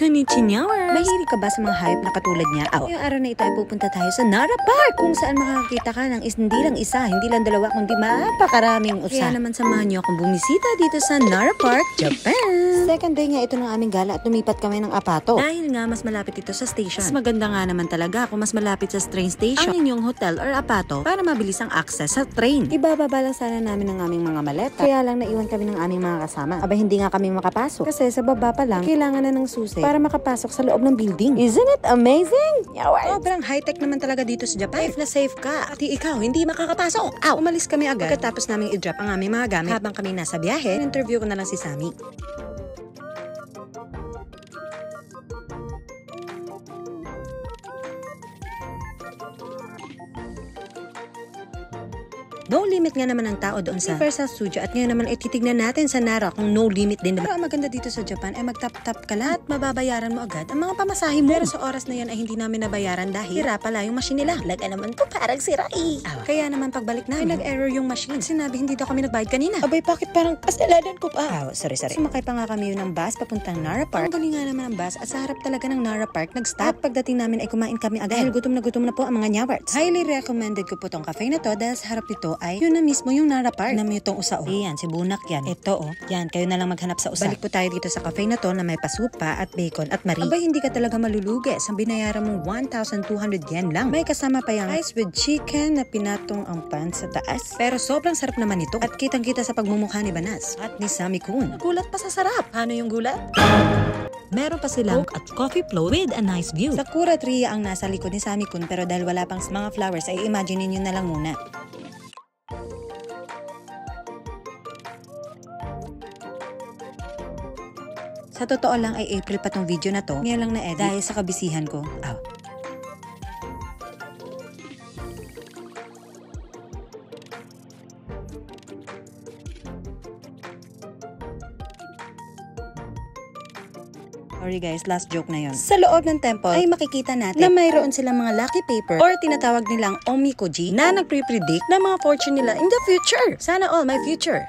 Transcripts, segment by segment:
Konnichiwa! Mahilig ka ba sa mga hayop na katulad niya? Ngayong araw na ito ay pupunta tayo sa Nara Park, kung saan makakakita ka ng hindi lang isa, hindi lang dalawa, kundi mapakaraming usa. Kaya naman samahan niyo akong bumisita dito sa Nara Park, Japan. Second day nga ito ng aming gala at lumipat kami ng Apato. Dahil nga mas malapit ito sa station. Mas maganda nga naman talaga kung mas malapit sa train station ang inyong hotel or Apato para mabilis ang access sa train. Ibababa lang sana namin ang aming mga maleta. Kaya lang naiwan kami ng aming mga kasama. Aba hindi nga kami makapasok kasi sa baba pa lang kailangan na ng susi para makapasok sa loob ng building. Isn't it amazing? Sobrang high-tech naman talaga dito sa Japan. Safe na safe ka. At ikaw, hindi makakapasok. Umalis kami agad pagkatapos naming i-drop ang aming mga gamit. Habang kami nasa biyahe, interview ko na lang si Sammy. No limit nga naman ang tao doon sa Universal Studio at ngayon naman ay titignan natin sa Nara kung no limit din. Pero ang maganda dito sa Japan ay mag-tap-tap ka lahat, mababayaran mo agad ang mga pamasahe mo. Pero sa oras na yan ay hindi namin nabayaran dahil sira pala yung machine nila. Laga naman po parang sira Kaya naman pagbalik namin, nag-error yung machine. Sinabi hindi daw kami nagbayad kanina. Abay bakit parang kasalanan ko pa? Sorry. Sumakay pa nga kami ng bus papuntang Nara Park. Ang galing nga naman ang bus at sa harap talaga ng Nara Park nag-stop. At pagdating namin ay kumain kami agad dahil gutom na po ang mga nyawards. Highly recommended ko po tong cafe na to dahil sa harap nito ay yun na mismo yung Nara Park. Na may itong usa Ayan, si Bunak yan. Ito Yan, kayo na lang maghanap sa usa. Balik po tayo dito sa cafe na to na may pasupa at bacon at mari. Abay, hindi ka talaga malulugi. Sa binayaran mong 1,200 yen lang. May kasama pa yung rice with chicken na pinatong ang pan sa taas. Pero sobrang sarap naman ito. At kitang-kita sa pagmumukha ni Banas at ni Sammy Kun. Gulat pa sa sarap. Ano yung gulat? Meron pa silang Coke at coffee float with a nice view. Sakura tree ang nasa likod ni Sammy Kun pero dahil wala pang mga flowers ay imagine niyo na lang muna. Sa totoo lang ay April pa tong video na to. Ngayon lang na-edit dahil sa kabisihan ko. Sorry guys, last joke na yon. Sa loob ng temple ay makikita natin na mayroon silang mga lucky paper or tinatawag nilang omikoji na nagpre-predict ng mga fortune nila in the future. Sana all my future.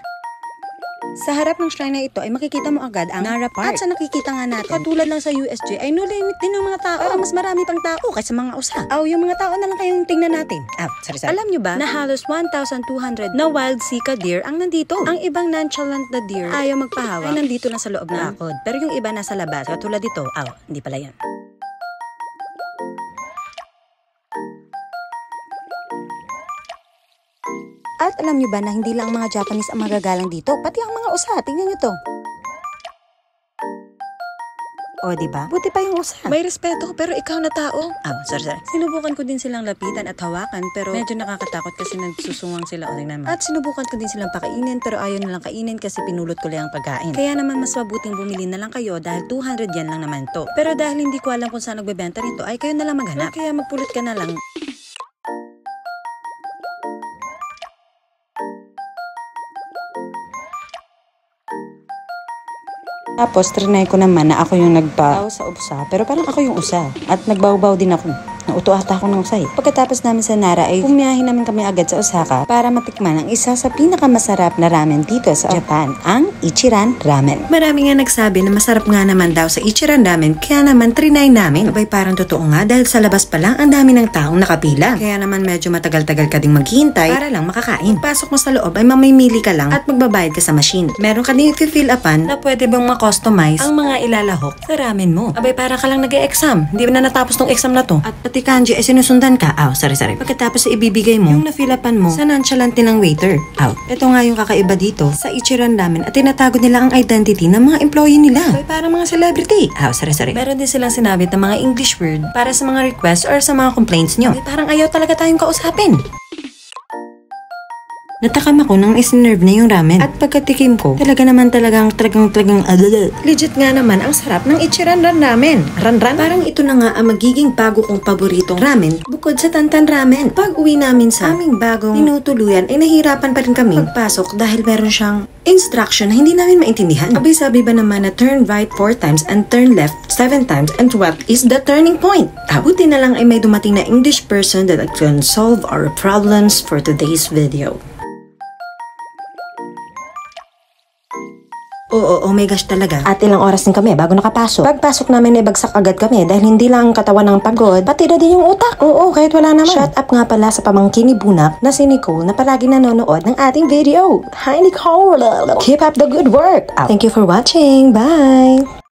Sa harap ng shrine na ito ay makikita mo agad ang Nara Park. At sa nakikita nga natin, katulad lang sa USJ ay no limit din ng mga tao. Para mas marami pang tao kaysa mga usa. Yung mga tao na lang kayong tingnan natin. Sorry. Alam nyo ba na halos 1,200 na wild sika deer ang nandito? Ang ibang nonchalant na deer ayaw magpahawak ay nandito lang sa loob ng akod. Pero yung iba nasa labas, katulad dito, hindi pala yan. At alam nyo ba na hindi lang mga Japanese ang magagalang dito, pati ang mga usa. Tingnan nyo to. Diba? Buti pa yung usa. May respeto, pero ikaw na tao. Sorry. Sinubukan ko din silang lapitan at hawakan, pero medyo nakakatakot kasi nagsusungwang sila. At sinubukan ko din silang pakainin, pero ayaw nilang kainin kasi pinulot ko lang ang pagkain. Kaya naman mas mabuting bumili na lang kayo dahil 200 yen lang naman to. Pero dahil hindi ko alam kung saan nagbebenta nito, ay kayo na lang maghanap. Kaya magpulot ka na lang. Tapos, trinay ko naman na ako yung nagbaw sa usa. Pero parang ako yung usa. At nagbaw-baw din ako. Nauto ata ako ng usay. Pagkatapos namin sa Nara ay bumiyahin namin kami agad sa Osaka para matikman ang isa sa pinakamasarap na ramen dito sa Japan, ang Ichiran Ramen. Marami nga nagsabi na masarap nga naman daw sa Ichiran Ramen, kaya naman trinay namin. Abay parang totoo nga dahil sa labas pa lang ang dami ng taong nakapila. Kaya naman medyo matagal-tagal ka ding maghihintay para lang makakain. Pasok mo sa loob ay mamimili ka lang at magbabayad ka sa machine. Meron ka ding i-fill upan na pwede bang ma-customize ang mga ilalahok sa ramen mo. Abay para ka lang nag-e-exam. Hindi na natapos tong exam na to. At pati kanji ay sinusundan ka. Sorry. Pagkatapos ibibigay mo yung nafilapan mo sa nonchalant ng waiter. Ito nga yung kakaiba dito sa Ichiran Ramen at tinatago nila ang identity ng mga employee nila. Ay, parang mga celebrity. Sorry. Meron din silang sinabit ng mga English word para sa mga requests or sa mga complaints nyo. Ay, parang ayaw talaga tayong kausapin. Natakam ako nang isinerve na yung ramen. At pagkatikim ko, talagang legit nga naman ang sarap ng Ichiran Ramen. Ranran. Parang ito na nga ang magiging bago kong paboritong ramen bukod sa Tantan Ramen. Pag uwi namin sa aming bagong tinutuluyan ay nahirapan pa rin kami magpasok dahil meron siyang instruction na hindi namin maintindihan. Abay sabi ba naman na turn right 4 times and turn left 7 times and what is the turning point? Buti na lang ay may dumating na English person that can solve our problems for today's video. Oo, oh my gosh talaga. At ilang oras din kami bago nakapasok. Pagpasok namin ay bagsak agad kami dahil hindi lang ang katawan ng pagod, pati na din yung utak. Oo, kahit wala naman. Shout up nga pala sa pamangkin ni Bunak na si Nicole na palagi nanonood ng ating video. Hi Nicole! Keep up the good work! Thank you for watching. Bye!